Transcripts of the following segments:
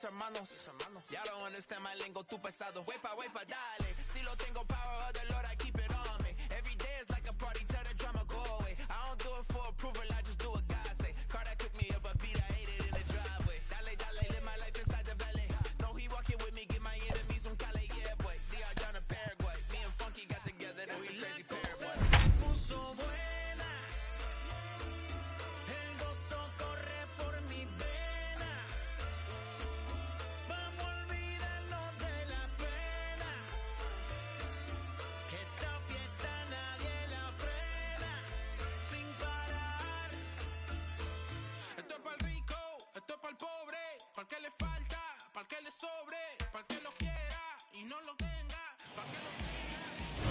Hermanos, ya don't understand my lingo, too pesado. Wepa, dale. Si lo tengo power of the Lord, I keep it on me. Every day is like a party, tell the drama go away. I don't do it for approval, I just do what God say. Car that cooked me up a beat, I ate it in the driveway. Dale, live my life inside the valley. No, he walking with me, get my enemies on Cali, yeah, boy. DR down to Paraguay. Me and Funky got together, that's a crazy pair, boy.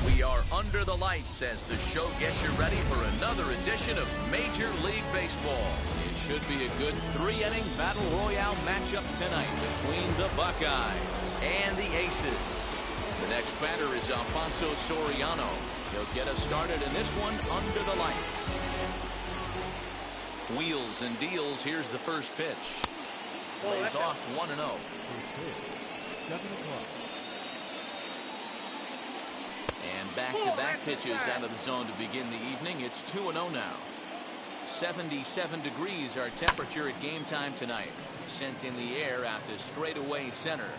We are under the lights as the show gets you ready for another edition of Major League Baseball. It should be a good three-inning battle royale matchup tonight between the Buckeyes and the Aces. The next batter is Alfonso Soriano. He'll get us started in this one under the lights. Wheels and deals. Here's the first pitch. Lays off 1-0. 7 o'clock. And back-to-back pitches out of the zone to begin the evening. It's 2-0 now. 77 degrees our temperature at game time tonight. Sent in the air out to straightaway center.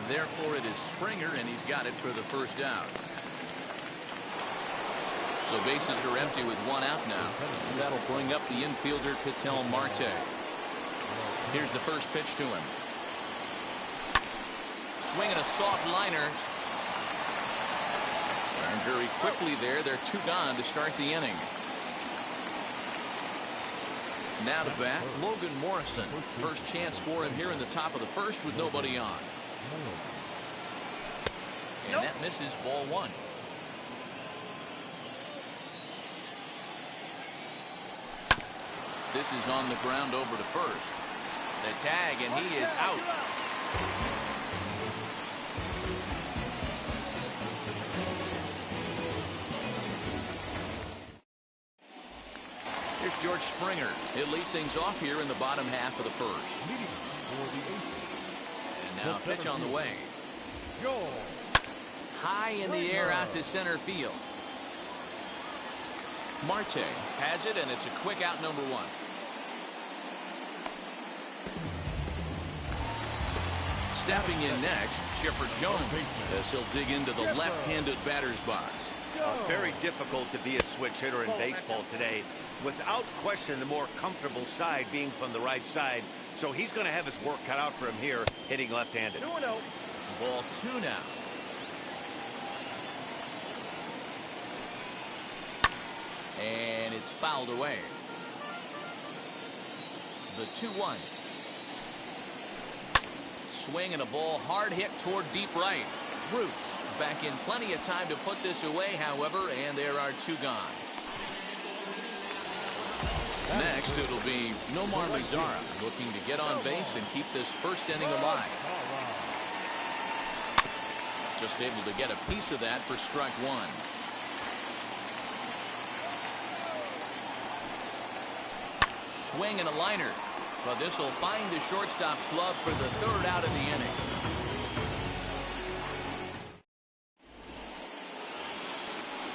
Therefore it is Springer, and he's got it for the first out. So bases are empty with one out now. And that'll bring up the infielder Ketel Marte. Here's the first pitch to him. Swinging a soft liner. And very quickly there, they're two gone to start the inning. Now to bat, Logan Morrison. First chance for him here in the top of the first with nobody on. And that misses, ball one. This is on the ground over to first. The tag, and he is out. Here's George Springer. He'll lead things off here in the bottom half of the first. And now pitch on the way. High in the air out to center field. Marte has it, and it's a quick out, number one. Stepping in next, Chipper Jones, as he'll dig into the left-handed batter's box. Very difficult to be a switch hitter in baseball today. Without question, the more comfortable side being from the right side. So he's going to have his work cut out for him here, hitting left-handed. Ball two now. And it's fouled away. The 2-1. Swing and a ball hard hit toward deep right. Bruce is back in plenty of time to put this away, however, and there are two gone. Next, it'll be Nomar Mazara looking to get on base and keep this first inning alive. Just able to get a piece of that for strike one. Swing and a liner. But this will find the shortstop's glove for the third out of the inning.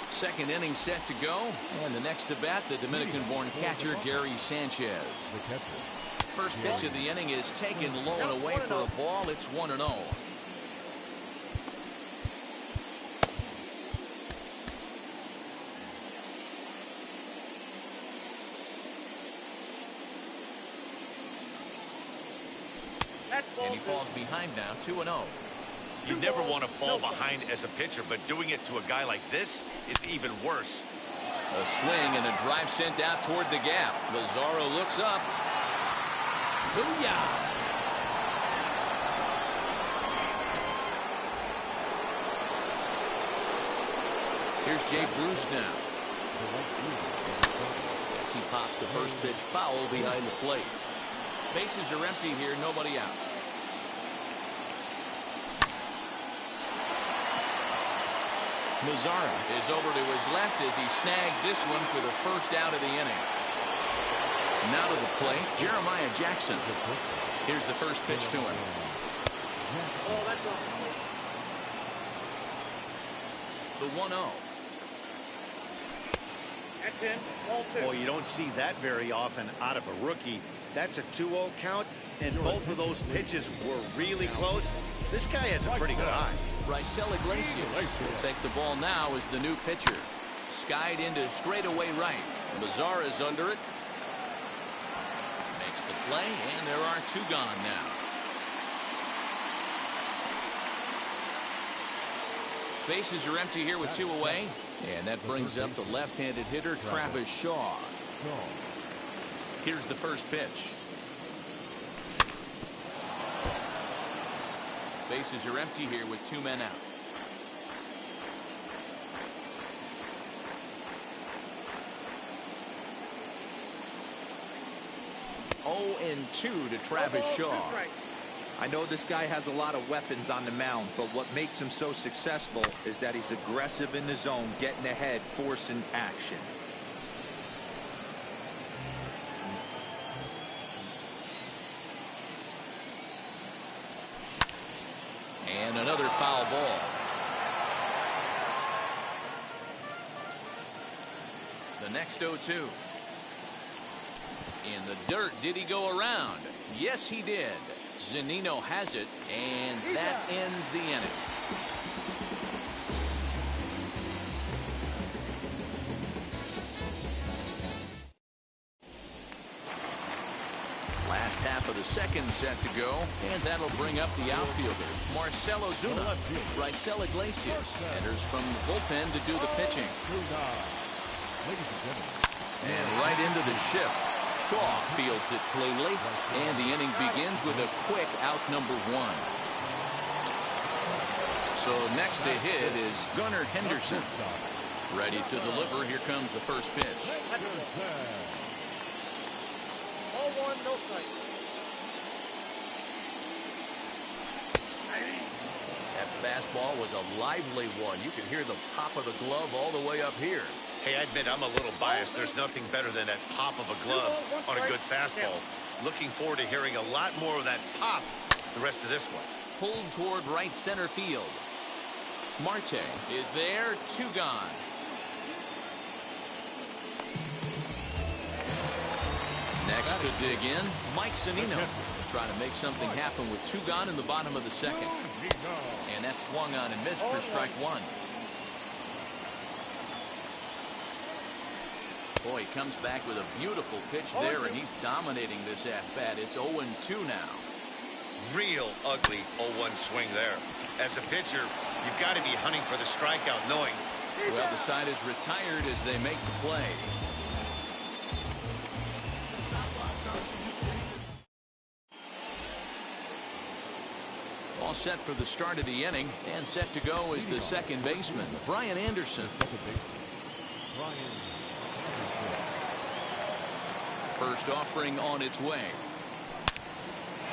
Second inning set to go. And the next to bat, the Dominican-born catcher, Gary Sanchez. First pitch of the inning is taken low and away for a ball. It's 1-0. And he falls behind now, 2-0. You never want to fall behind as a pitcher, but doing it to a guy like this is even worse. A swing and a drive sent out toward the gap. Lazaro looks up. Booyah! Here's Jay Bruce now. As he pops the first pitch foul behind the plate. Bases are empty here, nobody out. Mazara is over to his left as he snags this one for the first out of the inning. Now to the plate, Jeremiah Jackson. Here's the first pitch to him. The 1-0. Boy, you don't see that very often out of a rookie. That's a 2-0 count, and both of those pitches were really close. This guy has a pretty good eye. Raisel Iglesias will take the ball now as the new pitcher. Skied into straightaway right. Mazar is under it. Makes the play, and there are two gone now. Bases are empty here with two away. And that brings up the left-handed hitter, Travis Shaw. Here's the first pitch. Bases are empty here with two men out. 0-2 to Travis Shaw. I know this guy has a lot of weapons on the mound, but what makes him so successful is that he's aggressive in the zone, getting ahead, forcing action. And another foul ball. The next 0-2. In the dirt, did he go around? Yes, he did. Zunino has it, and that ends the inning. Last half of the second set to go, and that'll bring up the outfielder, Marcell Ozuna. Raisel Iglesias enters from the bullpen to do the pitching. And right into the shift. Shaw fields it cleanly, and the inning begins with a quick out number one. So next to hit is Gunnar Henderson. Ready to deliver. Here comes the first pitch. 0-1, no strike. That fastball was a lively one. You could hear the pop of the glove all the way up here. Hey, I admit I'm a little biased. There's nothing better than that pop of a glove on a good fastball. Looking forward to hearing a lot more of that pop the rest of this one. Pulled toward right center field. Marte is there, two gone. Next to dig in, Mike Zunino. Trying to make something happen with two gone in the bottom of the second. And that swung on and missed for strike one. Boy, he comes back with a beautiful pitch there, and he's dominating this at-bat. It's 0-2 now. Real ugly 0-1 swing there. As a pitcher, you've got to be hunting for the strikeout, knowing. Well, the side is retired as they make the play. All set for the start of the inning, and set to go is the second baseman, Brian Anderson. First offering on its way.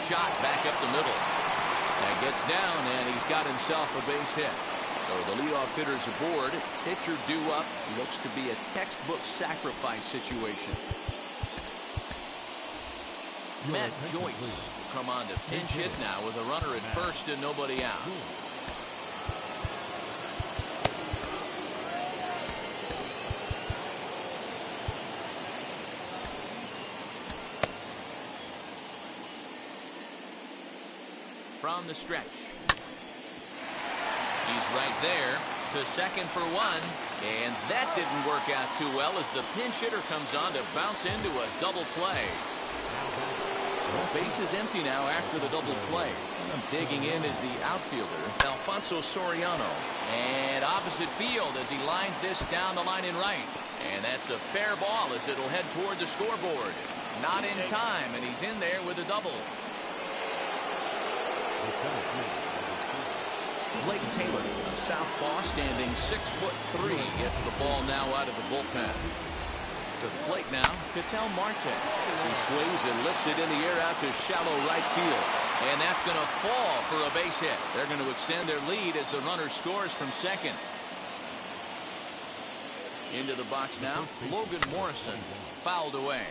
Shot back up the middle. That gets down, and he's got himself a base hit. So the leadoff hitter's aboard. Pitcher due up. Looks to be a textbook sacrifice situation. Matt Joyce come on to pinch hit now with a runner at first and nobody out. From the stretch. He's right there to second for one, and that didn't work out too well as the pinch hitter comes on to bounce into a double play. So base is empty now after the double play. Digging in is the outfielder, Alfonso Soriano. And opposite field as he lines this down the line in right. And that's a fair ball as it'll head toward the scoreboard. Not in time, and he's in there with a double. Blake Taylor, a southpaw standing 6'3", gets the ball now out of the bullpen. To the plate now, Ketel Marte as he swings and lifts it in the air out to shallow right field. And that's going to fall for a base hit. They're going to extend their lead as the runner scores from second. Into the box now, Logan Morrison fouled away.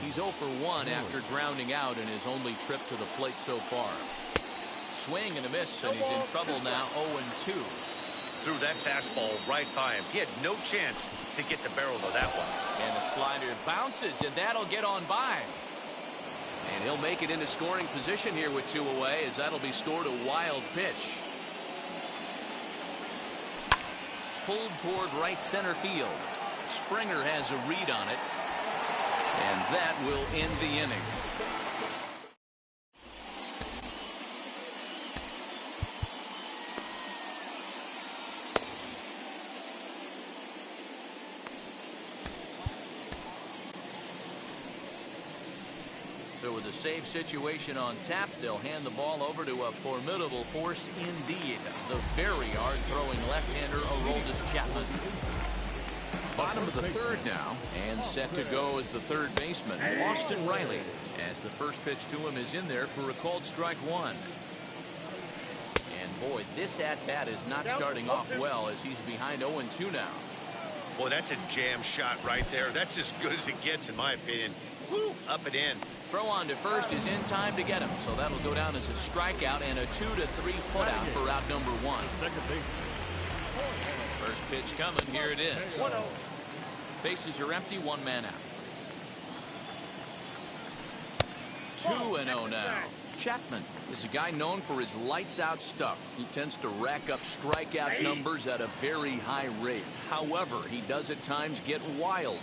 He's 0 for 1 after grounding out in his only trip to the plate so far. Swing and a miss, and he's in trouble now, 0-2. Threw that fastball right by him. He had no chance to get the barrel of that one. And the slider bounces, and that'll get on by. And he'll make it into scoring position here with 2 away, as that'll be scored a wild pitch. Pulled toward right center field. Springer has a read on it, and that will end the inning. So with a save situation on tap, they'll hand the ball over to a formidable force indeed. The very hard-throwing left-hander Aroldis Chapman. Bottom of the third now, and set to go as the third baseman, Austin Riley, as the first pitch to him is in there for a called strike 1. And boy, this at-bat is not starting off well, as he's behind 0-2 now. Boy, that's a jam shot right there. That's as good as it gets, in my opinion. Woo, up and in. Throw on to first is in time to get him, so that'll go down as a strikeout and a 2 to 3 foot out for out number 1. First pitch coming, here it is. Bases are empty, 1 man out. 2-0 now. Chapman is a guy known for his lights out stuff. He tends to rack up strikeout numbers at a very high rate. However, he does at times get wild.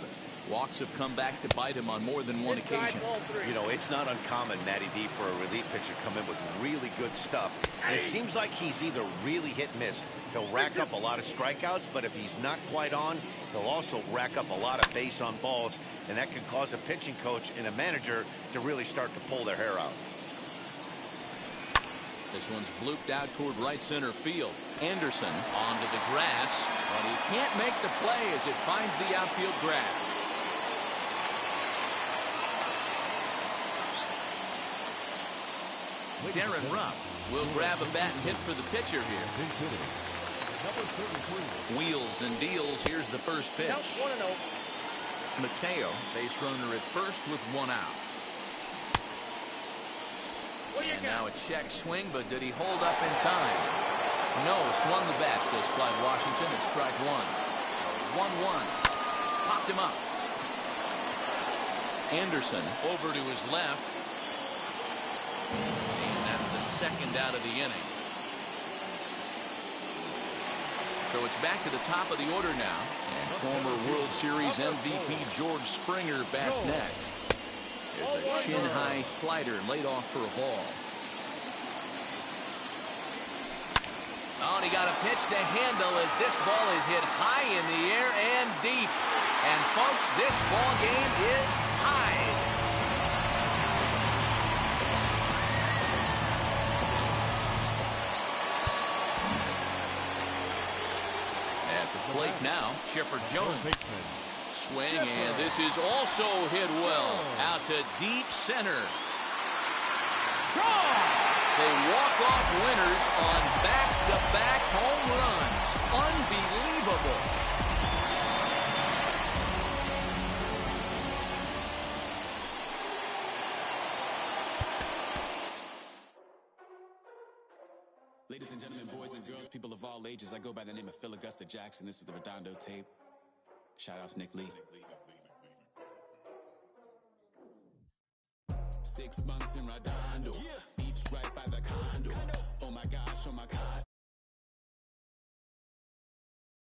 Walks have come back to bite him on more than one occasion. You know, it's not uncommon, Matty D, for a relief pitcher to come in with really good stuff. And it seems like he's either really hit and miss. He'll rack up a lot of strikeouts, but if he's not quite on, he'll also rack up a lot of base on balls. And that can cause a pitching coach and a manager to really start to pull their hair out. This one's blooped out toward right center field. Anderson onto the grass, and he can't make the play as it finds the outfield grass. Darren Ruff will grab a bat and hit for the pitcher here. Wheels and deals. Here's the first pitch. Mateo, base runner at first with 1 out. And now a check swing, but did he hold up in time? No, swung the bat, says Clyde Washington. It's strike 1. 1-1. Popped him up. Anderson over to his left. Second out of the inning. So it's back to the top of the order now, and former World Series MVP George Springer bats next. There's a shin-high slider laid off for a ball. Oh, and he got a pitch to handle as this ball is hit high in the air and deep. And folks, this ball game is tied. Plate now, Chipper Jones. Swing, and this is also hit well out to deep center. They walk off winners on back-to-back home runs. Unbelievable. Ladies and gentlemen, boys and girls, people of all ages, I go by the name of Phil Augusta Jackson. This is the Redondo tape. Shout out to Nick Lee. 6 months in Redondo, beach right by the condo. Oh my gosh,